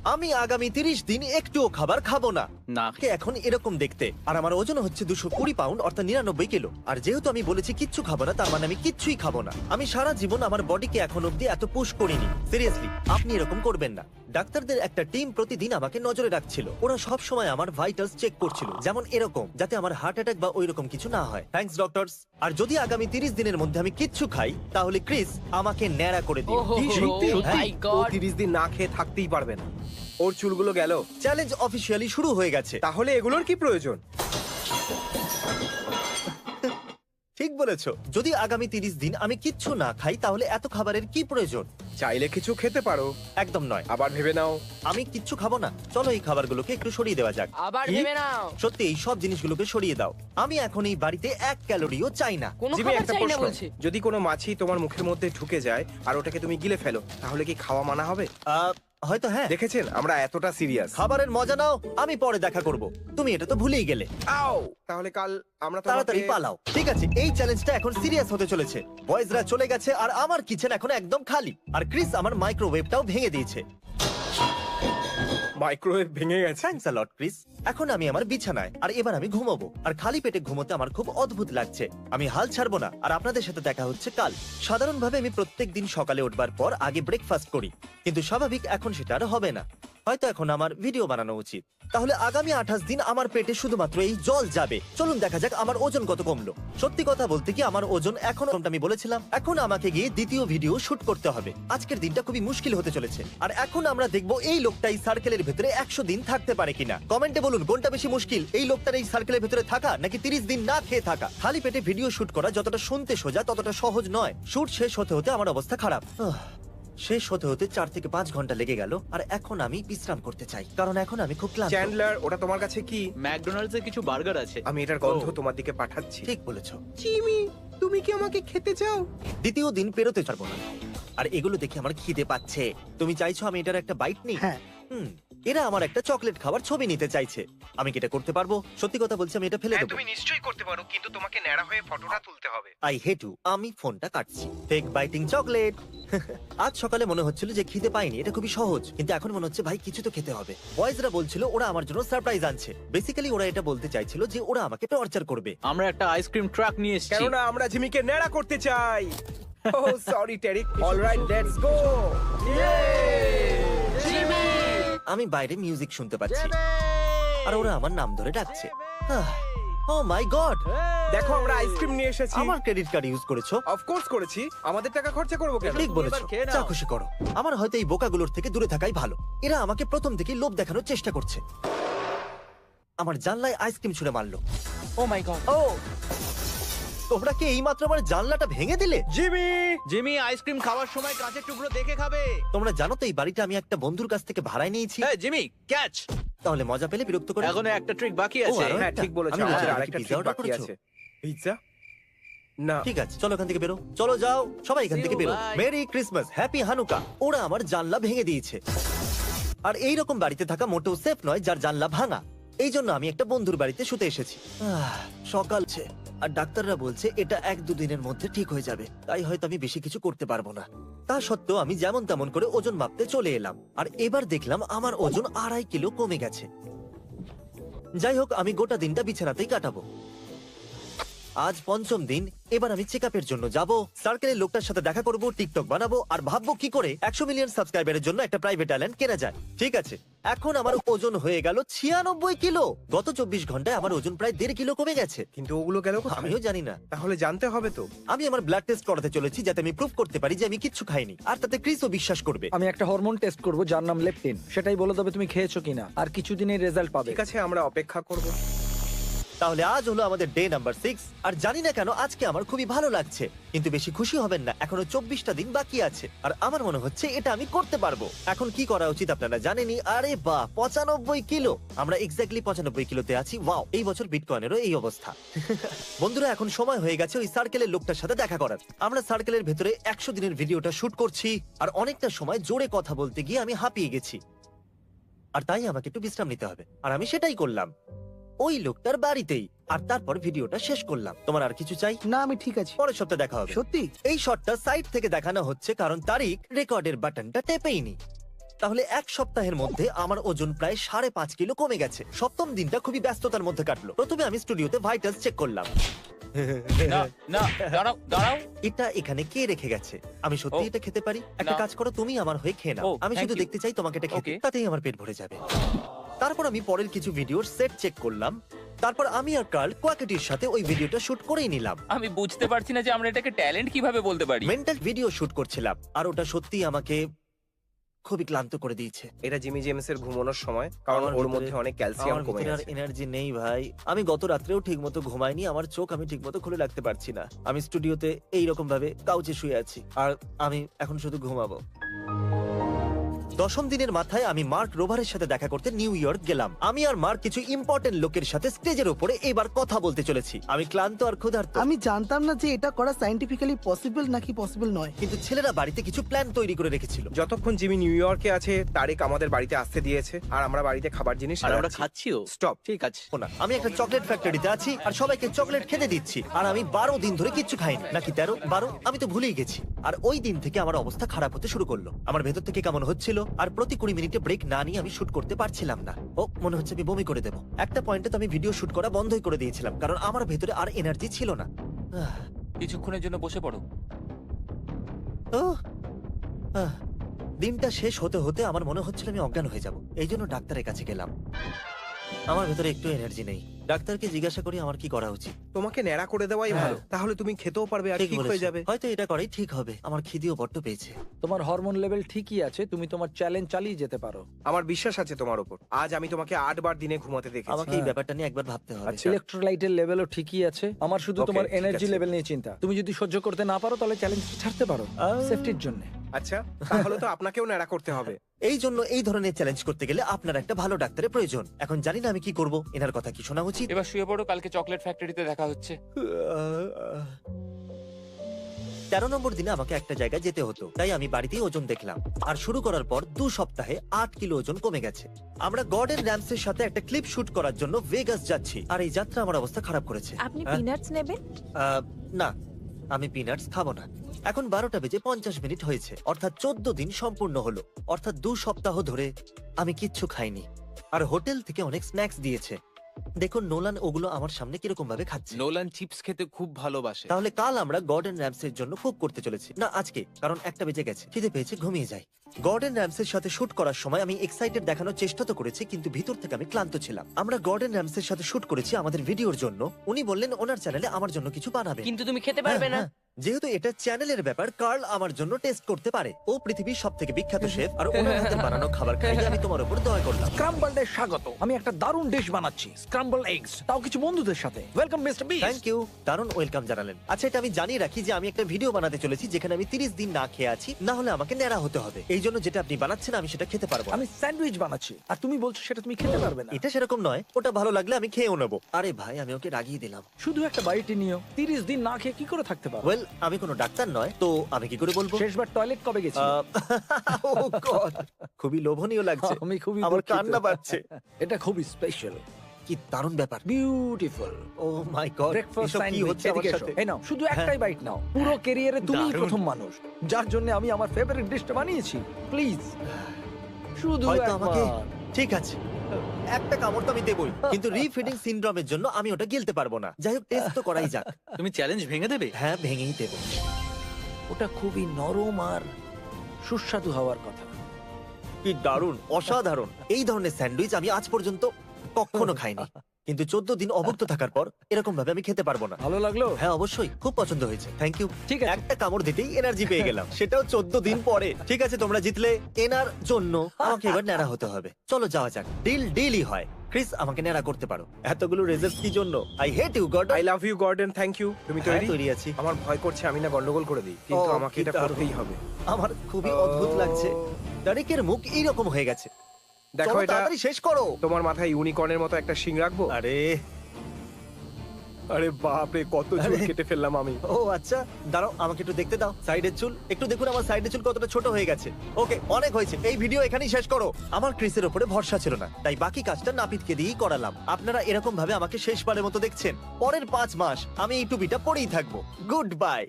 আমি আগামী 30 দিন একটুও খাবার খাবো না। না কে এখন এরকম দেখতে, আর আমার ওজন হচ্ছে 220 পাউন্ড অর্থাৎ 99 কিলো। আর যেহেতু আমি বলেছি কিচ্ছু খাবো না, তার মানে আমি কিচ্ছুই খাবো না। আমি সারা জীবন আমার বডিকে এখন অব্দি এত পুশ করিনি। সিরিয়াসলি, আপনি এরকম করবেন না। ডাক্তারদের একটা টিম প্রতিদিন আমাকে নজরে রাখছিল। ওরা সব সময় আমার ভাইটালস চেক করছিল, যেমন এরকম, যাতে আমার হার্ট অ্যাটাক বা ওইরকম কিছু না হয়। Thanks doctors. আর যদি আগামী 30 দিনের মধ্যে আমি কিচ্ছু খাই, তাহলে ক্রিস আমাকে ন্যাড়া করে দিও। ওহো, কি সত্যি? সত্যি? ও 30 দিন না খেয়ে থাকতেই পারবে না। ওর চুলগুলো গেল, চ্যালেঞ্জ অফিসিয়ালি শুরু হয়ে গেছে। তাহলে এগুলোর কি প্রয়োজন? ঠিক বলেছো, যদি আগামী 30 দিন আমি কিচ্ছু না খাই, তাহলে এত খাবারের কি প্রয়োজন? চাইলে কিছু খেতে পারো, একদম নয়। আবার ভেবে নাও। আমি কিচ্ছু খাবো না। চলো এই খাবারগুলোকে একটু সরিয়ে দেওয়া যাক। আবার কি? ভেবে নাও। সত্যি এই সব জিনিসগুলোকে সরিয়ে দাও। আমি এখন এই বাড়িতে 1 ক্যালোরিও চাই না। কোনো জিমি, খাবার একটা চাই না প্রশ্ন, বলছে। যদি কোনো মাছি তোমার মুখের মধ্যে ঢুকে যায় আর ওটাকে তুমি গিলে ফেলো, তাহলে কি খাওয়া মানা হবে? হয়তো হ্যাঁ। দেখেছেন আমরা এতটা সিরিয়াস। খাবারের মজা নাও, আমি পরে দেখা করব। তুমি এটা তো ভুলেই গেলে। আও, তাহলে কাল আমরা তাড়াতাড়ি তোমাকে- পালাও। ঠিক আছে, এই চ্যালেঞ্জটা এখন সিরিয়াস হতে চলেছে। বয়েজরা চলে গেছে আর আমার কিচেন এখন একদম খালি। আর ক্রিস আমার মাইক্রোওয়েভটাও ভেঙে দিয়েছে। মাইক্রোওয়েভ ভেঙে গেছে। Thanks a lot Chris. এখন আমি আমার বিছানায়, আর এবার আমি ঘুমাবো। আর খালি পেটে ঘুমোতে আমার খুব অদ্ভুত লাগছে। আমি হাল ছাড়বো না, আর আপনাদের সাথে দেখা হচ্ছে কাল। সাধারণভাবে আমি প্রত্যেকদিন সকালে উঠবার পর আগে ব্রেকফাস্ট করি, কিন্তু স্বাভাবিক এখন সেটা আর হবে না। হয়তো এখন আমার ভিডিও বানানো উচিত। তাহলে আগামী 28 দিন আমার পেটে শুধুমাত্র এই জল যাবে। চলুন দেখা যাক আমার ওজন কত কমলো। সত্যি কথা বলতে কি, আমার ওজন এখনো, আমি বলেছিলাম, এখন আমাকে গিয়ে দ্বিতীয় ভিডিও শুট করতে হবে। আজকের দিনটা খুবই মুশকিল হতে চলেছে। আর এখন আমরা দেখবো এই লোকটা এই সার্কেলের ভেতরে 100 দিন থাকতে পারে কিনা। কমেন্টে বলুন কোনটা বেশি মুশকিল, এই লোকটার এই সার্কেলের ভেতরে থাকা নাকি 30 দিন না খেয়ে থাকা। খালি পেটে ভিডিও শুট করা যতটা শুনতে সোজা, ততটা সহজ নয়। শুট শেষ হতে হতে আমার অবস্থা খারাপ। শেষ হতে হতে 4 থেকে 5 ঘন্টা লেগে গেল। আর এখন আমি বিশ্রাম করতে চাই, কারণ এখন আমি খুব ক্লান্ত। চ্যান্ডলার, ওটা তোমার কাছে কি? ম্যাকডোনাল্ডস এর কিছু বার্গার আছে। আমি এটার গন্ধ ও। তোমার দিকে পাঠাচ্ছি। ঠিক বলেছো। জিমি, তুমি কি আমাকে খেতে চাও? দ্বিতীয় দিন পেরোতে পারবো না। আর এগুলো দেখে আমার খিদে পাচ্ছে। তুমি চাইছো আমি এটার একটা বাইট নিই? হ্যাঁ। এরা আমার একটা চকলেট খাবার ছবি নিতে চাইছে। আমি কি এটা করতে পারবো? সত্যি কথা বলছি, আমি এটা ফেলে হ্যাঁ, দেবো। তুমি নিশ্চয়ই করতে পারো, কিন্তু তোমাকে ন্যাড়া হয়ে ফটোটা তুলতে হবে। I hate you. আমি ফোনটা কাটছি। Fake biting chocolate. আজ সকালে মনে হচ্ছিল যে খিদে পাইনি, এটা খুবই সহজ, কিন্তু এখন মনে হচ্ছে ভাই কিছু তো খেতে হবে। বয়েজরা বলছিল ওরা আমার জন্য সারপ্রাইজ আনছে। বেসিক্যালি ওরা এটা বলতে চাইছিল যে ওরা আমাকে টর্চার করবে। আমরা একটা আইসক্রিম ট্রাক নিয়ে এসেছি। কেননা আমরা জিমিকে ন্যাড়া করতে চাই। ও সরি টেরিক। Alright, let's go. আমি বাইরে মিউজিক শুনতে পাচ্ছি, আর ওরা আমার নাম ধরে ডাকছে। ও মাই গড, দেখো আমরা আইসক্রিম নিয়ে এসেছি। আমার ক্রেডিট কার্ড ইউজ করেছো? অফকোর্স করেছি, আমাদের টাকা খরচা করবো কেন? ঠিক বলেছো, এবার খেয়ে নাও। যা খুশি করো। আমার হয়তো এই বোকাগুলোর থেকে দূরে থাকাই ভালো। এরা আমাকে প্রথম থেকেই লোভ দেখানোর চেষ্টা করছে। আমার জানলায় আইসক্রিম ছুঁড়ে মারলো। ও মাই গড। ও, তোমরা কি এইমাত্র আমার জানলাটা ভেঙে দিলে? জিমি, জিমি আইসক্রিম খাওয়ার সময় কাঁচের টুকরো দেখে খাবে। তোমরা জানো তো এই বাড়িটা আমি একটা বন্ধুর কাছ থেকে ভাড়ায় নিয়েছি। হ্যাঁ জিমি, ক্যাচ। তাহলে মজা পেলে বিরক্ত করে। এখনো একটা ট্রিক বাকি ও, আছে। আরো হ্যাঁ ঠিক বলেছো, আমি আমাদের বলছি, আরেকটা পিৎজা ট্রিক অর্ডার বাকি করেছো? আছে। পিৎজা? না। ঠিক আছে, চলো এখান থেকে বেরো। চলো যাও, সবাই এখান See থেকে you, বেরো। bye. Merry Christmas, happy Hanukkah. ওরা আমার জানলা ভেঙে দিয়েছে। আর এই রকম বাড়িতে থাকা মোটেও সেফ নয় যার জানলা ভাঙা। এই জন্য আমি একটা বন্ধুর বাড়িতে শুতে এসেছি। সকালছে, আর ডাক্তাররা বলছে এটা 1-2 দিনের মধ্যে ঠিক হয়ে যাবে। তাই হয়তো আমি বেশি কিছু করতে পারবো না। তা সত্ত্বেও আমি যেমন তেমন করে ওজন মাপতে চলে এলাম, আর এবার দেখলাম আমার ওজন 2.5 কিলো কমে গেছে। যাই হোক, আমি গোটা দিনটা বিছানাতেই কাটাবো। আজ 5ম দিন। এবার আমি চেকআপের জন্য যাব, সার্কেলের লোকটার সাথে দেখা করব, টিকটক বানাবো, আর ভাববো কি করে 100 মিলিয়ন সাবস্ক্রাইবারের জন্য একটা প্রাইভেট আইল্যান্ড কেনা যায়। ঠিক আছে, এখন আমার ওজন হয়ে গেল 96 কিলো। গত 24 ঘন্টায় আমার ওজন প্রায় 1.5 কিলো কমে গেছে। কিন্তু ওগুলো গেল কোথায়? আমিও জানি না। তাহলে জানতে হবে তো। আমি আমার ব্লাড টেস্ট করাতে চলেছি, যাতে আমি প্রুফ করতে পারি যে আমি কিচ্ছু খাইনি, আর তাতে ক্রিসও বিশ্বাস করবে। আমি একটা হরমোন টেস্ট করব যার নাম লেপটিন। সেটাই বলে দেবে তুমি খেয়েছো কিনা, আর কিছুদিনের রেজাল্ট পাবে। ঠিক আছে, আমরা অপেক্ষা করব। তাহলে আজ হলো আমাদের ডে নাম্বার 6, আর জানি না কেন আজকে আমার খুবই ভালো লাগছে। কিন্তু বেশি খুশি হবেন না, এখনো 24টা দিন বাকি আছে, আর আমার মনে হচ্ছে এটা আমি করতে পারবো। এখন কি করা উচিত আপনারা জানেনই। আরে বাহ, 95 কিলো। আমরা এক্স্যাক্টলি 95 কিলোতে আছি। ওয়াও, এই বছর বিটকয়েনেরও এই অবস্থা। বন্ধুরা, এখন সময় হয়ে গেছে ওই সার্কেলের লোকটার সাথে দেখা করার। আমরা সার্কেলের ভেতরে 100 দিনের ভিডিওটা শুট করছি, আর অনেকটা সময় জোরে কথা বলতে গিয়ে আমি হাঁপিয়ে গেছি, আর তাই আমাকে একটু বিশ্রাম নিতে হবে। আর আমি সেটাই করলাম ওই লোকটার বাড়িতেই, আর তারপর ভিডিওটা শেষ করলাম। তোমার আর কিছু চাই? না, আমি ঠিক আছি। পরের সপ্তাহে দেখা হবে। সত্যি? এই শটটা সাইড থেকে দেখানো হচ্ছে, কারণ তারিক রেকর্ডের বাটনটা টেপেইনি। তাহলে এক সপ্তাহের মধ্যে আমার ওজন প্রায় 5.5 কিলো কমে গেছে। সপ্তম দিনটা খুবই ব্যস্ততার মধ্যে কাটলো। প্রথমে আমি স্টুডিওতে ভাইটালস চেক করলাম। না না, দাঁড়াও দাঁড়াও। এটা এখানে কে রেখে গেছে? আমি সত্যি ও, এটা খেতে পারি? একটা না। কাজ করো, তুমি আমার হয়ে খেয়ে নাও। ও, আমি thank শুধু you. দেখতে চাই তোমাকে এটা খেতে, Okay. তাতেই আমার পেট ভরে যাবে। তারপর আমি পরের কিছু ভিডিওর সেট চেক করলাম। তারপর আমি আর কার্ল কোয়াকিটির সাথে ওই ভিডিওটা শুট করেই নিলাম। আমি বুঝতে পারছি না যে আমরা এটাকে ট্যালেন্ট কিভাবে বলতে পারি। মেন্টাল ভিডিও শুট করছিলাম আর ওটা সত্যি আমাকে খুবই ক্লান্ত করে দিয়েছে। এটা জিমি জেমসের ঘুমানোর সময়, কারণ আমার ওর ভিতরে- মধ্যে অনেক ক্যালসিয়াম আমার কমে ভিতরে আর গেছে। এনার্জি নেই ভাই। আমি গত রাত্রেও ঠিকমতো ঘুমাইনি, আমার চোখ আমি ঠিকমতো খুলে রাখতে পারছি না। আমি স্টুডিওতে এই রকম ভাবে কাউচে শুয়ে আছি আর আমি এখন শুধু ঘুমাবো। 10ম দিনের মাথায় আমি মার্ক রোভারের সাথে দেখা করতে নিউ ইয়র্ক গেলাম। আমি আর মার্ক কিছু ইম্পর্টেন্ট লোকের সাথে স্টেজের উপরে এবার কথা বলতে চলেছি। আমি ক্লান্ত আর ক্ষুধার্ত, আমি জানতাম না যে এটা করা সায়েন্টিফিক্যালি পসিবল নাকি পসিবল নয়। কিন্তু ছেলেরা বাড়িতে কিছু প্ল্যান তৈরি করে রেখেছিল। যতক্ষণ জিমি নিউ ইয়র্কে আছে, তারিক আমাদের বাড়িতে আসতে দিয়েছে আর আমরা বাড়িতে খাবার জিনিস আর আমরা খাচ্ছিও। স্টপ। ঠিক আছে। না, আমি একটা চকলেট ফ্যাক্টরিতে আছি আর সবাইকে চকলেট খেতে দিচ্ছি আর আমি 12 দিন ধরে কিচ্ছু খাইনি, নাকি 13-12, আমি তো ভুলেই গেছি। আর ওই দিন থেকে আমার অবস্থা খারাপ হতে শুরু করলো। আমার ভেতর থেকে কেমন হচ্ছিল আর প্রতি 20 মিনিটে ব্রেক না নিয়ে আমি শুট করতে পারছিলাম না। ও মনে হচ্ছে আমি বমি করে দেবো। একটা পয়েন্টে তো আমি ভিডিও শুট করা বন্ধই করে দিয়েছিলাম, কারণ আমার ভেতরে আর এনার্জি ছিল না। আহ, কিছুক্ষণের জন্য বসে পড়ো। ওহ, আহ, দিনটা শেষ হতে হতে আমার মনে হচ্ছিল আমি অজ্ঞান হয়ে যাব। এই জন্য ডাক্তারের কাছে গেলাম। আমার ভেতরে একটু এনার্জি নেই। ডাক্তারকে জিজ্ঞাসা করি আমার কি করা উচিত। তোমাকে ন্যাড়া করে দেওয়াই ভালো, হ্যাঁ। তাহলে তুমি খেতেও পারবে আর ঠিক ঠিক হয়ে বলেছো। যাবে। হয়তো এটা করাই ঠিক হবে। আমার খিদেও বড্ড পেয়েছে। তোমার হরমোন লেভেল ঠিকই আছে, তুমি তোমার চ্যালেঞ্জ চালিয়ে যেতে পারো। আমার বিশ্বাস আছে তোমার উপর। আজ আমি তোমাকে 8 বার দিনে ঘুমাতে দেখেছি। আমাকে এই ব্যাপারটা নিয়ে একবার ভাবতে হবে। আচ্ছা। ইলেকট্রোলাইটের লেভেলও ঠিকই আছে। আমার শুধু Okay, তোমার ঠিক এনার্জি আছে। লেভেল নিয়ে চিন্তা। তুমি যদি সহ্য করতে না পারো তাহলে চ্যালেঞ্জ ছাড়তে পারো সেফটির জন্য। আচ্ছা, তাহলে তো আপনাকেও ন্যাড়া করতে হবে। এই জন্য এই ধরনের চ্যালেঞ্জ করতে গেলে আপনার একটা ভালো ডাক্তারের প্রয়োজন। এখন জানি না আমি কি করব। এনার কথা কি শোনা উচিত? এবার শুয়ে পড়ো, কালকে চকলেট ফ্যাক্টরিতে দেখা হচ্ছে। 13 নম্বর দিনে আমাকে একটা জায়গায় যেতে হতো, তাই আমি বাড়িতেই ওজন দেখলাম। আর শুরু করার পর 2 সপ্তাহে 8 কিলো ওজন কমে গেছে। আমরা গর্ডন র্যামসের সাথে একটা ক্লিপ শুট করার জন্য ভেগাস যাচ্ছি আর এই যাত্রা আমার অবস্থা খারাপ করেছে। আপনি হ্যাঁ? পিনাটস নেবেন? না, আমি পিনাটস খাবো না। এখন 12টা বেজে 50 মিনিট হয়েছে, অর্থাৎ 14 দিন সম্পূর্ণ হলো। অর্থাৎ 2 সপ্তাহ ধরে আমি কিচ্ছু খাইনি। আর হোটেল থেকে অনেক স্ন্যাক্স দিয়েছে। দেখুন নোলান ওগুলো আমার সামনে কিরকম ভাবে খাচ্ছে। নোলান চিপস খেতে খুব ভালোবাসে। তাহলে কাল আমরা গর্ডন র্যামসের জন্য কুক করতে চলেছি। না আজকে, কারণ 1টা বেজে গেছে, খিদে পেয়েছে, ঘুমিয়ে যাই। গর্ডন র্যামসের সাথে শুট করার সময় আমি এক্সাইটেড দেখানোর চেষ্টা তো করেছি, কিন্তু ভিতর থেকে আমি ক্লান্ত ছিলাম। আমরা গর্ডন র্যামসের সাথে শুট করেছি আমাদের ভিডিওর জন্য। উনি বললেন ওনার চ্যানেলে আমার জন্য কিছু বানাবে। কিন্তু তুমি খেতে পারবে না। হ্যাঁ, যেহেতু এটা চ্যানেলের ব্যাপার, কার্ল আমার জন্য টেস্ট করতে পারে। ও পৃথিবীর সবথেকে বিখ্যাত শেফ আর ওনার হাতের বানানো খাবার খাইয়ে আমি তোমার উপর দয়া করলাম। স্ক্রাম্বলড এর স্বাগত। আমি একটা দারুণ ডিশ বানাচ্ছি, স্ক্রাম্বল এগস, তাও কিছু বন্ধুদের সাথে। Welcome Mister Beast. Thank you, দারুণ ওয়েলকাম জানালেন। আচ্ছা, এটা আমি জানিয়ে রাখি যে আমি একটা ভিডিও বানাতে চলেছি যেখানে আমি 30 দিন না খেয়ে আছি, না হলে আমাকে ন্যাড়া হতে হবে। এই জন্য যেটা আপনি বানাচ্ছেন আমি সেটা খেতে পারবো না। আমি স্যান্ডউইচ বানাচ্ছি আর তুমি বলছো সেটা তুমি খেতে পারবে না। এটা সেরকম নয়, ওটা ভালো লাগলে আমি খেয়েও নেবো। আরে ভাই, আমি ওকে রাগিয়ে দিলাম। শুধু একটা বাইটই নিও। 30 দিন না খেয়ে কি করে থাকতে পারো? ওয়েল, আমি কোনো ডাক্তার নয়, তো আমি কি করে বলবো? শেষবার টয়লেট কবে গেছি? Oh God, খুবই লোভনীয় লাগছে। আমি খুবই আমার দুঃখিত। কান্না পাচ্ছে। এটা খুবই স্পেশাল, কি দারুণ ব্যাপার। বিউটিফুল। ও মাই গড, ব্রেকফাস্ট এসব কি হচ্ছে আমার সাথে? এই নাও, শুধু একটাই বাইট নাও। পুরো ক্যারিয়ারে তুমিই দারুণ। প্রথম মানুষ যার জন্য আমি আমার ফেভারিট ডিশটা বানিয়েছি। প্লিজ শুধু হয়তো একবার। আমাকে, ঠিক আছে, একটা কামড় তো আমি দেবই, কিন্তু রিফিডিং সিনড্রোমের জন্য আমি ওটা গিলতে পারবো না। যাই হোক, টেস্ট তো করাই যাক। তুমি চ্যালেঞ্জ ভেঙে দেবে? হ্যাঁ, ভেঙেই দেবো। ওটা খুবই নরম আর সুস্বাদু হওয়ার কথা। কি দারুণ, অসাধারণ। এই ধরনের স্যান্ডউইচ আমি আজ পর্যন্ত কখনো খাইনি, কিন্তু 14 দিন অভুক্ত থাকার পর এরকম ভাবে আমি খেতে পারবো না। ভালো লাগলো? হ্যাঁ অবশ্যই, খুব পছন্দ হয়েছে, থ্যাংক ইউ। ঠিক আছে। একটা কামড় দিতেই এনার্জি পেয়ে গেলাম, সেটাও 14 দিন পরে। ঠিক আছে, তোমরা জিতলে। এনার জন্য আমাকে এবার ন্যাড়া হতে হবে। চলো যাওয়া যাক। ডিলই হয়। ক্রিস, আমাকে ন্যাড়া করতে পারো। এতগুলো রেজার্ভ কি জন্য? I hate you god. I love you Gordon, thank you. তুমি তৈরি? তৈরি আছি। আমার ভয় করছে আমি না গন্ডগোল করে দিই, কিন্তু ও, আমাকে কি এটা দারুণ। করতেই হবে। আমার খুবই অদ্ভুত লাগছে। তারিকের মুখ এইরকম হয়ে গেছে। দেখো, চলো এটা তাড়াতাড়ি শেষ করো। তোমার মাথায় ইউনিকর্নের মতো একটা শিং রাখবো। আরে আরে বাপ রে, কত চুল আরে। কেটে ফেললাম আমি। ও আচ্ছা, দাঁড়াও, আমাকে একটু দেখতে দাও সাইডের চুল। একটু দেখুন আমার সাইডের চুল কতটা ছোট হয়ে গেছে। ওকে, অনেক হয়েছে, এই ভিডিও এখানেই শেষ করো। আমার ক্রিসের উপরে ভরসা ছিল না, তাই বাকি কাজটা নাপিতকে দিয়েই করালাম। আপনারা এরকম ভাবে আমাকে শেষবারের মতো দেখছেন। পরের 5 মাস আমি এই টুপিটা পরেই থাকবো। Good bye.